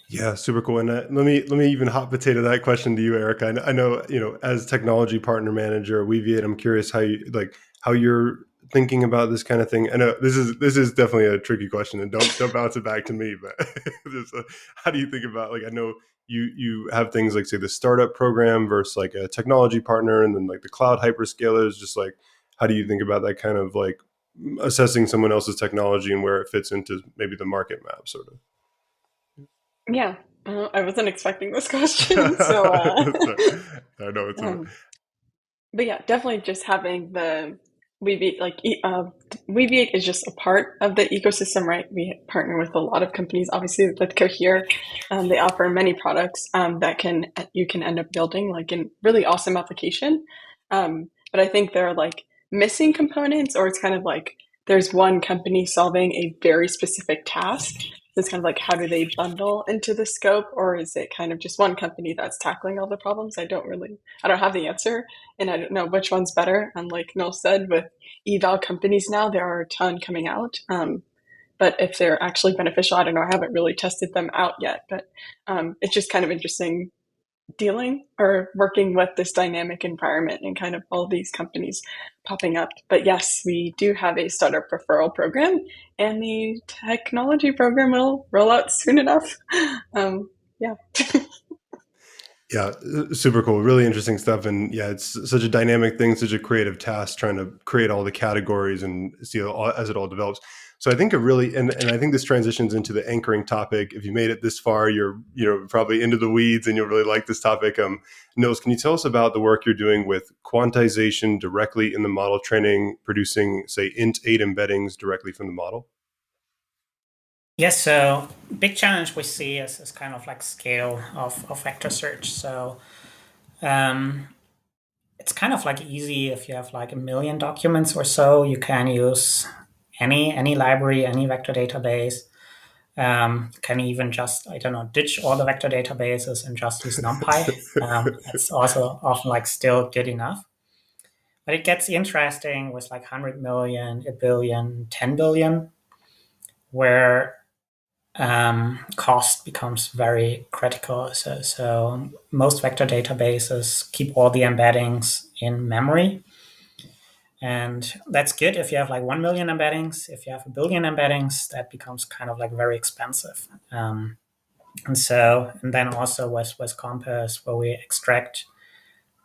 [SPEAKER 1] Yeah, super cool. And let me even hot potato that question to you, Erika. I know as technology partner manager at Weaviate, I'm curious how you're thinking about this kind of thing. I know this is definitely a tricky question, and don't bounce it back to me. But how do you think about, like, I know you have things like, say, the startup program versus like a technology partner, and then like the cloud hyperscalers. Just like, how do you think about that kind of like assessing someone else's technology and where it fits into maybe the market map, sort of?
[SPEAKER 2] Yeah, I wasn't expecting this question, so
[SPEAKER 1] I know it's a,
[SPEAKER 2] but yeah, definitely just having the Weaviate, Weaviate is just a part of the ecosystem, right? We partner with a lot of companies, obviously with Cohere. They offer many products that you can end up building like a really awesome application. But I think there are like missing components, or it's kind of like there's one company solving a very specific task. So it's kind of like, how do they bundle into the scope, or is it kind of just one company that's tackling all the problems? I don't have the answer, and I don't know which one's better. And like Noel said, with Eval companies now, there are a ton coming out. But if they're actually beneficial, I don't know. I haven't really tested them out yet, but it's just kind of interesting dealing or working with this dynamic environment and kind of all these companies popping up. But yes, we do have a startup referral program, and the technology program will roll out soon enough. Yeah.
[SPEAKER 1] Yeah, super cool. Really interesting stuff. And yeah, it's such a dynamic thing, such a creative task, trying to create all the categories and see as it all develops. So I think and I think this transitions into the anchoring topic. If you made it this far, you're probably into the weeds and you'll really like this topic. Nils, can you tell us about the work you're doing with quantization directly in the model training, producing, say, int8 embeddings directly from the model?
[SPEAKER 3] Yes, so big challenge we see is kind of like scale of vector search. So it's kind of like easy if you have like 1 million documents or so, you can use any library, any vector database. Can even just, I don't know, ditch all the vector databases and just use NumPy. That's also often like still good enough. But it gets interesting with like 100 million, a billion, 10 billion, where cost becomes very critical. So most vector databases keep all the embeddings in memory. And that's good if you have like 1 million embeddings. If you have a billion embeddings, that becomes kind of like very expensive. And then also with Compass, where we extract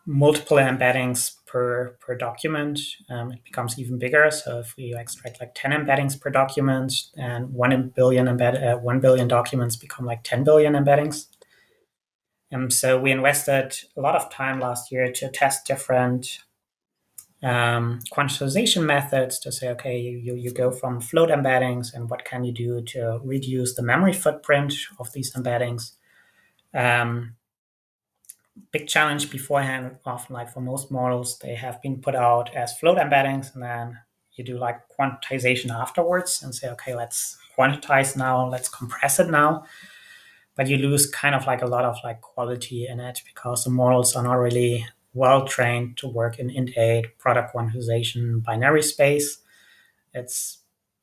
[SPEAKER 3] multiple embeddings per document, it becomes even bigger. So if we extract like 10 embeddings per document, and 1 billion documents become like 10 billion embeddings. So we invested a lot of time last year to test different quantization methods to say, okay, you go from float embeddings, and what can you do to reduce the memory footprint of these embeddings. Big challenge beforehand, often like for most models, they have been put out as float embeddings, and then you do like quantization afterwards and say, okay, let's quantize now, let's compress it now. But you lose kind of like a lot of like quality in it, because the models are not really well trained to work in int8 product quantization binary space. It's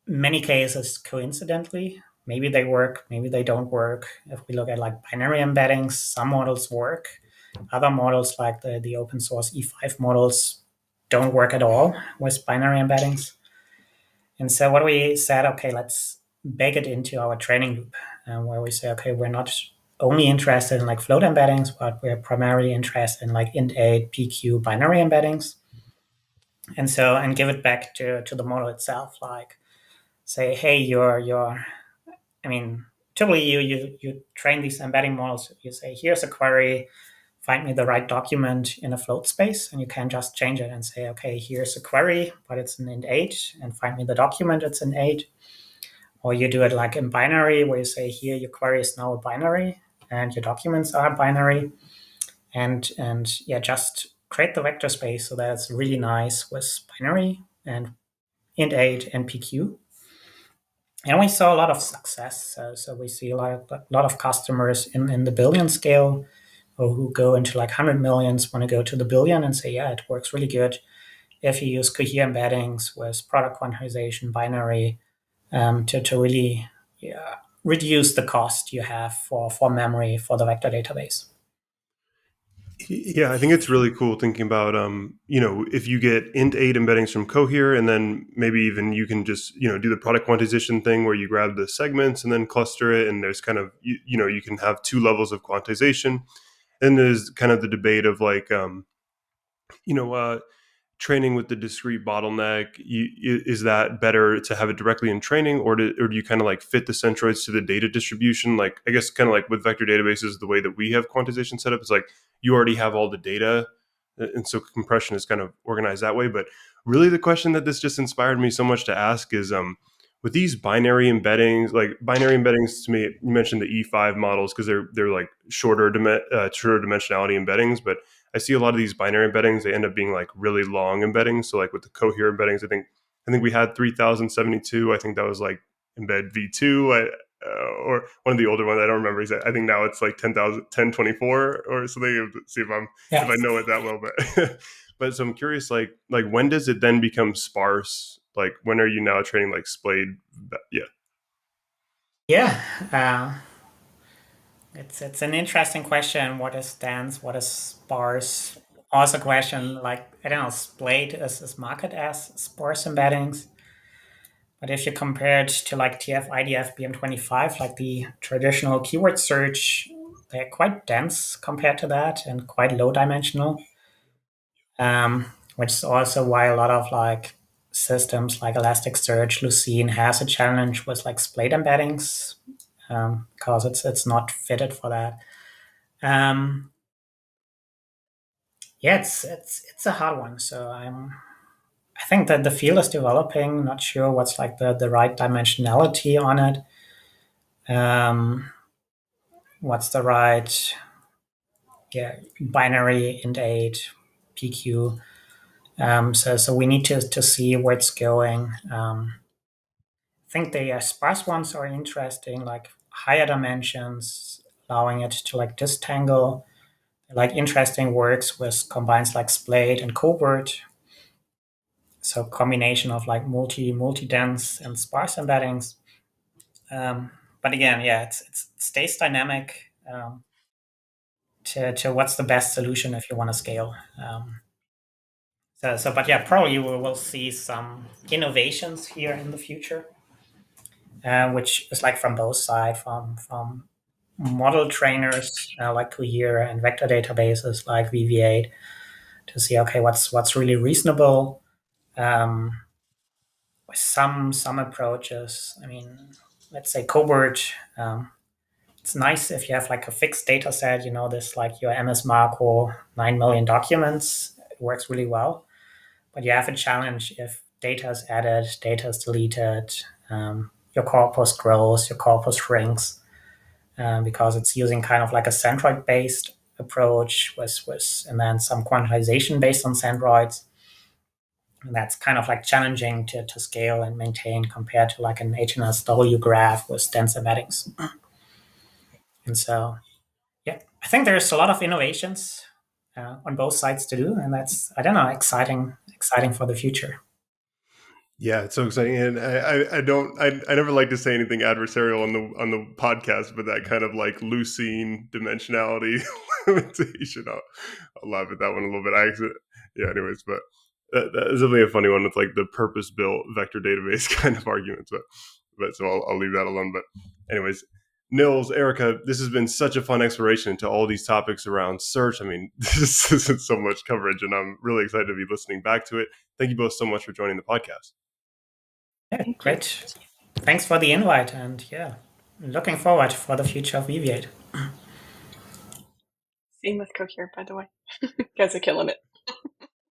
[SPEAKER 3] many cases coincidentally. Maybe they work, maybe they don't work. If we look at like binary embeddings, some models work. Other models like the open source E5 models don't work at all with binary embeddings. And so what we said, okay, let's bake it into our training loop, where we say, okay, we're not only interested in like float embeddings, but we're primarily interested in like int8, PQ binary embeddings. And give it back to the model itself, like say, hey, typically you train these embedding models. You say, here's a query, find me the right document in a float space, and you can just change it and say, okay, here's a query, but it's an int8, and find me the document, it's an 8. Or you do it like in binary, where you say, here, your query is now a binary, and your documents are binary. And yeah, just create the vector space so that it's really nice with binary and int8 and PQ. And we saw a lot of success. So we see a lot of customers in the billion scale, or who go into like 100 millions, want to go to the billion and say, yeah, it works really good if you use Cohere embeddings with product quantization, binary, to really reduce the cost you have for memory for the vector database.
[SPEAKER 1] Yeah, I think it's really cool thinking about, if you get int8 embeddings from Cohere, and then maybe even you can just, do the product quantization thing where you grab the segments and then cluster it. And there's kind of, you can have two levels of quantization. And there's kind of the debate of like, training with the discrete bottleneck. Is that better to have it directly in training, or do you kind of like fit the centroids to the data distribution? Like, I guess kind of like with vector databases, the way that we have quantization set up is like you already have all the data, and so compression is kind of organized that way. But really, the question that this just inspired me so much to ask is, with these binary embeddings, to me, you mentioned the E5 models because they're like shorter dimensionality embeddings, but I see a lot of these binary embeddings, they end up being like really long embeddings. So like with the Cohere embeddings, I think we had 3072. I think that was like embed V2, or one of the older ones. I don't remember exactly. I think now it's like 1024 or something. See if I know it that well, but but so I'm curious, like when does it then become sparse? Like when are you now training like splayed?
[SPEAKER 3] Yeah. It's an interesting question. What is dense? What is sparse? Also, question like, I don't know, splayed is marketed as sparse embeddings. But if you compare it to like TF, IDF, BM25, like the traditional keyword search, they're quite dense compared to that and quite low dimensional. Which is also why a lot of like systems like Elasticsearch, Lucene has a challenge with like splayed embeddings, because it's not fitted for that. Yeah, it's a hard one. So I think that the field is developing. Not sure what's like the right dimensionality on it. What's the right binary int8 PQ. So we need to see where it's going. I think the sparse ones are interesting, like higher dimensions, allowing it to like distangle, like interesting works with combines like splayed and ColBERT. So combination of like multi-dense and sparse embeddings. But again, yeah, it stays dynamic, to what's the best solution if you want to scale. But yeah, probably we'll see some innovations here in the future, which is like from both sides, from model trainers like Cohere and vector databases like Weaviate, to see, okay, what's really reasonable. With some approaches, I mean, let's say ColBERT. It's nice if you have like a fixed data set, this like your MS Marco 9 million documents. It works really well. But you have a challenge if data is added, data is deleted, your corpus grows, your corpus shrinks, because it's using kind of like a centroid-based approach and then some quantization based on centroids. And that's kind of like challenging to scale and maintain compared to like an HNSW graph with dense embeddings. And so, yeah, I think there's a lot of innovations on both sides to do, and that's, I don't know, exciting for the future.
[SPEAKER 1] Yeah, it's so exciting, and I never like to say anything adversarial on the podcast, but that kind of like leucine dimensionality limitation, I'll laugh at that one a little bit. Anyways, but that is definitely a funny one with like the purpose built vector database kind of arguments, but so I'll leave that alone. But anyways, Nils, Erika, this has been such a fun exploration into all these topics around search. I mean, this isn't so much coverage, and I'm really excited to be listening back to it. Thank you both so much for joining the podcast.
[SPEAKER 3] Yeah, great. Thanks for the invite, and yeah, looking forward for the future of Weaviate.
[SPEAKER 2] Same with Cohere, by the way. You guys are killing it.